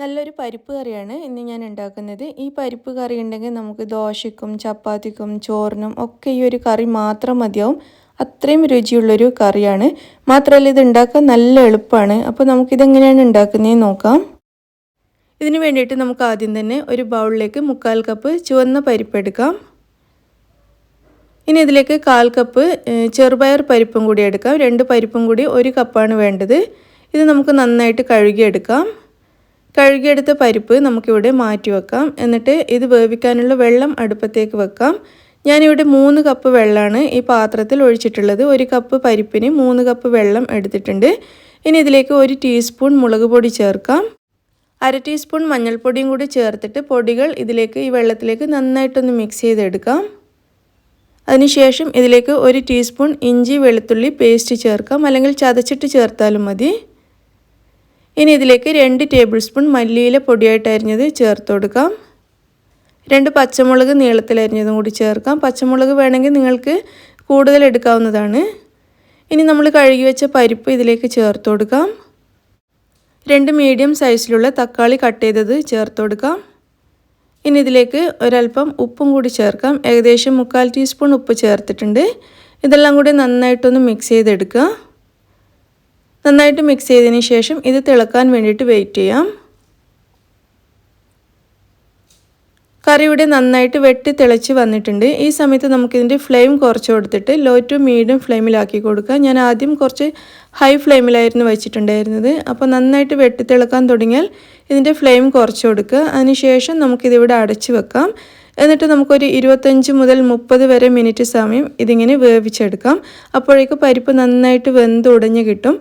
നല്ലൊരു പരിപ്പ് കറിയാണ് ഇന്ന് ഞാൻ ഉണ്ടാക്കുന്നത്. ഈ പരിപ്പ് കറി ഉണ്ടെങ്കിൽ നമുക്ക് ദോശയ്ക്കും ചപ്പാത്തിക്കും ചോറിനും ഒക്കെ ഈ ഒരു കറി മാത്രം മതിയാവും. അത്രയും രുചിയുള്ളൊരു കറിയാണ്. മാത്രമല്ല ഇത് ഉണ്ടാക്കാൻ നല്ല എളുപ്പമാണ്. അപ്പോൾ നമുക്കിതെങ്ങനെയാണ് ഉണ്ടാക്കുന്നതെന്ന് നോക്കാം. ഇതിന് വേണ്ടിയിട്ട് നമുക്ക് ആദ്യം തന്നെ ഒരു ബൗളിലേക്ക് 1/4 കപ്പ് ചുവന്ന പരിപ്പ് എടുക്കാം. ഇനി ഇതിലേക്ക് 1/4 കപ്പ് ചെറുപയർ പരിപ്പും കൂടി എടുക്കാം. 2 പരിപ്പും കൂടി 1 കപ്പാണ് വേണ്ടത്. ഇത് നമുക്ക് നന്നായിട്ട് കഴുകിയെടുക്കാം. കഴുകിയെടുത്ത പരിപ്പ് നമുക്കിവിടെ മാറ്റി വെക്കാം. എന്നിട്ട് ഇത് വേവിക്കാനുള്ള വെള്ളം അടുപ്പത്തേക്ക് വെക്കാം. ഞാനിവിടെ 3 കപ്പ് വെള്ളമാണ് ഈ പാത്രത്തിൽ ഒഴിച്ചിട്ടുള്ളത്. 1 കപ്പ് പരിപ്പിന് 3 കപ്പ് വെള്ളം എടുത്തിട്ടുണ്ട്. ഇനി ഇതിലേക്ക് 1 ടീസ്പൂൺ മുളക് പൊടി ചേർക്കാം. 1/2 ടീസ്പൂൺ മഞ്ഞൾപ്പൊടിയും കൂടി ചേർത്തിട്ട് പൊടികൾ ഇതിലേക്ക് ഈ വെള്ളത്തിലേക്ക് നന്നായിട്ടൊന്ന് മിക്സ് ചെയ്തെടുക്കാം. അതിനുശേഷം ഇതിലേക്ക് 1 ടീസ്പൂൺ ഇഞ്ചി വെളുത്തുള്ളി പേസ്റ്റ് ചേർക്കാം, അല്ലെങ്കിൽ ചതച്ചിട്ട് ചേർത്താലും മതി. ഇനി ഇതിലേക്ക് 2 ടേബിൾ സ്പൂൺ മല്ലിയില പൊടിയായിട്ട് അരിഞ്ഞത് ചേർത്ത് കൊടുക്കാം. 2 പച്ചമുളക് നീളത്തിൽ അരിഞ്ഞതും കൂടി ചേർക്കാം. പച്ചമുളക് വേണമെങ്കിൽ നിങ്ങൾക്ക് കൂടുതൽ എടുക്കാവുന്നതാണ്. ഇനി നമ്മൾ കഴുകി വെച്ച പരിപ്പ് ഇതിലേക്ക് ചേർത്ത് കൊടുക്കാം. 2 മീഡിയം സൈസിലുള്ള തക്കാളി കട്ട് ചെയ്തത് ചേർത്ത് കൊടുക്കാം. ഇനി ഇതിലേക്ക് ഒരല്പം ഉപ്പും കൂടി ചേർക്കാം. ഏകദേശം 1/4 ടീസ്പൂൺ ഉപ്പ് ചേർത്തിട്ടുണ്ട്. ഇതെല്ലാം കൂടി നന്നായിട്ടൊന്ന് മിക്സ് ചെയ്തെടുക്കുക. നന്നായിട്ട് മിക്സ് ചെയ്തതിന് ശേഷം ഇത് തിളക്കാൻ വേണ്ടിയിട്ട് വെയിറ്റ് ചെയ്യാം. കറി ഇവിടെ നന്നായിട്ട് വെട്ടി തിളച്ച് വന്നിട്ടുണ്ട്. ഈ സമയത്ത് നമുക്കിതിൻ്റെ ഫ്ലെയിം കുറച്ച് കൊടുത്തിട്ട് ലോ ടു മീഡിയം ഫ്ലെയിമിലാക്കി കൊടുക്കുക. ഞാൻ ആദ്യം കുറച്ച് ഹൈ ഫ്ലെയിമിലായിരുന്നു വെച്ചിട്ടുണ്ടായിരുന്നത്. അപ്പോൾ നന്നായിട്ട് വെട്ടി തിളക്കാൻ തുടങ്ങിയാൽ ഇതിൻ്റെ ഫ്ലെയിം കുറച്ച് കൊടുക്കുക. അതിനുശേഷം നമുക്കിതിവിടെ അടച്ച് വെക്കാം. എന്നിട്ട് നമുക്കൊരു 25 മുതൽ 30 വരെ മിനിറ്റ് സമയം ഇതിങ്ങനെ വേവിച്ചെടുക്കാം. അപ്പോഴേക്ക് പരിപ്പ് നന്നായിട്ട് വെന്ത് ഉടഞ്ഞ് കിട്ടും.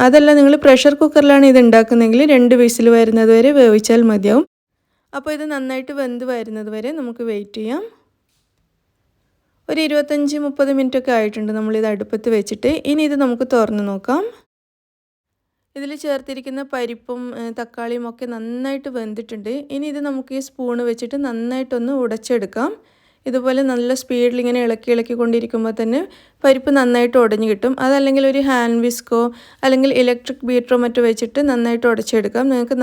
അതല്ല നിങ്ങൾ പ്രഷർ കുക്കറിലാണ് ഇത് ഉണ്ടാക്കുന്നതെങ്കിൽ 2 വിസിൽ വരുന്നത് വരെ വേവിച്ചാൽ മതിയാവും. അപ്പോൾ ഇത് നന്നായിട്ട് വെന്ത് വരുന്നത് വരെ നമുക്ക് വെയിറ്റ് ചെയ്യാം. ഒരു 25-30 മിനിറ്റൊക്കെ ആയിട്ടുണ്ട് നമ്മളിത് അടുപ്പത്ത് വെച്ചിട്ട്. ഇനി ഇത് നമുക്ക് തുറന്ന് നോക്കാം. ഇതിൽ ചേർത്തിരിക്കുന്ന പരിപ്പും തക്കാളിയും ഒക്കെ നന്നായിട്ട് വെന്തിട്ടുണ്ട്. ഇനി ഇത് നമുക്ക് ഈ സ്പൂണ് വെച്ചിട്ട് നന്നായിട്ടൊന്ന് ഉടച്ചെടുക്കാം. ഇതുപോലെ നല്ല സ്പീഡിൽ ഇങ്ങനെ ഇളക്കി കൊണ്ടിരിക്കുമ്പോൾ തന്നെ പരിപ്പ് നന്നായിട്ട് ഉടഞ്ഞ് കിട്ടും. അതല്ലെങ്കിൽ ഒരു ഹാൻഡ് വിസ്കോ അല്ലെങ്കിൽ ഇലക്ട്രിക് ബീറ്ററോ മറ്റോ വെച്ചിട്ട് നന്നായിട്ട് ഉടച്ചെടുക്കാം. നിങ്ങൾക്ക്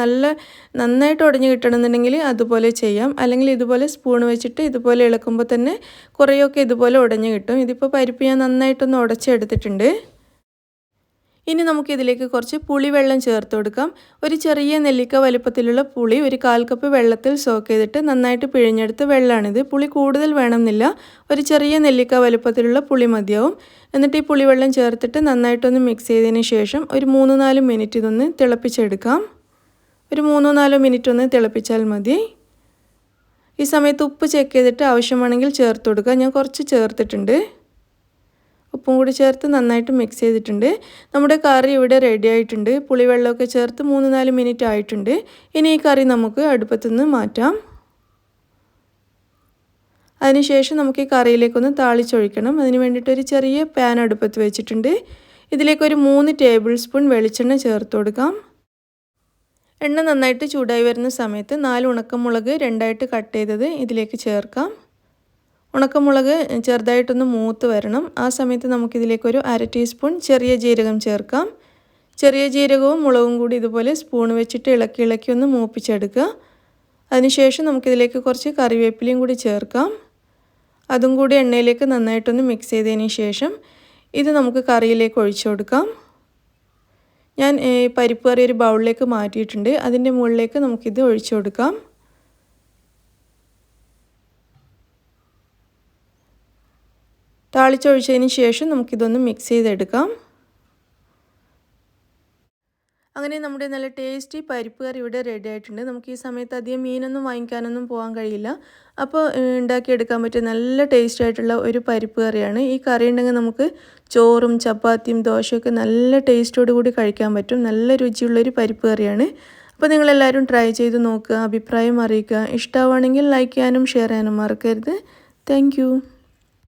നന്നായിട്ട് ഉടഞ്ഞ് കിട്ടണമെന്നുണ്ടെങ്കിൽ അതുപോലെ ചെയ്യാം. അല്ലെങ്കിൽ ഇതുപോലെ സ്പൂൺ വെച്ചിട്ട് ഇതുപോലെ ഇളക്കുമ്പോൾ തന്നെ കുറേയൊക്കെ ഇതുപോലെ ഉടഞ്ഞ് കിട്ടും. ഇതിപ്പോൾ പരിപ്പ് ഞാൻ നന്നായിട്ടൊന്ന് ഉടച്ചെടുത്തിട്ടുണ്ട്. ഇനി നമുക്കിതിലേക്ക് കുറച്ച് പുളിവെള്ളം ചേർത്ത് കൊടുക്കാം. ഒരു ചെറിയ നെല്ലിക്ക വലുപ്പത്തിലുള്ള പുളി 1/4 കപ്പ് വെള്ളത്തിൽ സോക്ക് ചെയ്തിട്ട് നന്നായിട്ട് പിഴിഞ്ഞെടുത്ത വെള്ളമാണിത്. പുളി കൂടുതൽ വേണമെന്നില്ല. ഒരു ചെറിയ നെല്ലിക്ക വലുപ്പത്തിലുള്ള പുളി മതിയാവും. എന്നിട്ട് ഈ പുളിവെള്ളം ചേർത്തിട്ട് നന്നായിട്ടൊന്ന് മിക്സ് ചെയ്തതിന് ശേഷം ഒരു 3-4 മിനിറ്റ് ഇതൊന്ന് തിളപ്പിച്ചെടുക്കാം. ഒരു 3-4 മിനിറ്റ് ഒന്ന് തിളപ്പിച്ചാൽ മതി. ഈ സമയത്ത് ഉപ്പ് ചെക്ക് ചെയ്തിട്ട് ആവശ്യമാണെങ്കിൽ ചേർത്ത് കൊടുക്കുക. ഞാൻ കുറച്ച് ചേർത്തിട്ടുണ്ട്. ഉപ്പും കൂടി ചേർത്ത് നന്നായിട്ട് മിക്സ് ചെയ്തിട്ടുണ്ട്. നമ്മുടെ കറി ഇവിടെ റെഡി ആയിട്ടുണ്ട്. പുളിവെള്ളമൊക്കെ ചേർത്ത് 3-4 മിനിറ്റ് ആയിട്ടുണ്ട്. ഇനി ഈ കറി നമുക്ക് അടുപ്പത്തുനിന്ന് മാറ്റാം. അതിനുശേഷം നമുക്ക് ഈ കറിയിലേക്കൊന്ന് താളിച്ചൊഴിക്കണം. അതിന് വേണ്ടിയിട്ട് ഒരു ചെറിയ പാൻ അടുപ്പത്ത് വെച്ചിട്ടുണ്ട്. ഇതിലേക്കൊരു 3 ടേബിൾ സ്പൂൺ വെളിച്ചെണ്ണ ചേർത്ത് കൊടുക്കാം. എണ്ണ നന്നായിട്ട് ചൂടായി വരുന്ന സമയത്ത് 4 ഉണക്കമുളക് 2ആയിട്ട് കട്ട് ചെയ്തത് ഇതിലേക്ക് ചേർക്കാം. ഉണക്കമുളക് ചെറുതായിട്ടൊന്ന് മൂത്ത് വരണം. ആ സമയത്ത് നമുക്കിതിലേക്കൊരു 1/2 ടീസ്പൂൺ ചെറിയ ജീരകം ചേർക്കാം. ചെറിയ ജീരകവും മുളകും കൂടി ഇതുപോലെ സ്പൂൺ വെച്ചിട്ട് ഇളക്കി ഒന്ന് മൂപ്പിച്ചെടുക്കുക. അതിനുശേഷം നമുക്കിതിലേക്ക് കുറച്ച് കറിവേപ്പിലയും കൂടി ചേർക്കാം. അതും കൂടി എണ്ണയിലേക്ക് നന്നായിട്ടൊന്ന് മിക്സ് ചെയ്തതിന് ശേഷം ഇത് നമുക്ക് കറിയിലേക്ക് ഒഴിച്ചു കൊടുക്കാം. ഞാൻ പരിപ്പ് കറി ഒരു ബൗളിലേക്ക് മാറ്റിയിട്ടുണ്ട്. അതിൻ്റെ മുകളിലേക്ക് നമുക്കിത് ഒഴിച്ചു കൊടുക്കാം. താളിച്ചൊഴിച്ചതിന് ശേഷം നമുക്കിതൊന്ന് മിക്സ് ചെയ്തെടുക്കാം. അങ്ങനെ നമ്മുടെ നല്ല ടേസ്റ്റി പരിപ്പ് കറി ഇവിടെ റെഡി ആയിട്ടുണ്ട്. നമുക്ക് ഈ സമയത്ത് അധികം മീനൊന്നും വാങ്ങിക്കാനൊന്നും പോകാൻ കഴിയില്ല. അപ്പോൾ ഉണ്ടാക്കിയെടുക്കാൻ പറ്റിയ നല്ല ടേസ്റ്റ് ആയിട്ടുള്ള ഒരു പരിപ്പ് കറിയാണ്. ഈ കറി ഉണ്ടെങ്കിൽ നമുക്ക് ചോറും ചപ്പാത്തിയും ദോശയൊക്കെ നല്ല ടേസ്റ്റോട് കൂടി കഴിക്കാൻ പറ്റും. നല്ല രുചിയുള്ളൊരു പരിപ്പ് കറിയാണ്. അപ്പോൾ നിങ്ങളെല്ലാവരും ട്രൈ ചെയ്ത് നോക്കുക, അഭിപ്രായം അറിയിക്കുക. ഇഷ്ടമാണെങ്കിൽ ലൈക്ക് ചെയ്യാനും ഷെയർ ചെയ്യാനും മറക്കരുത്. താങ്ക്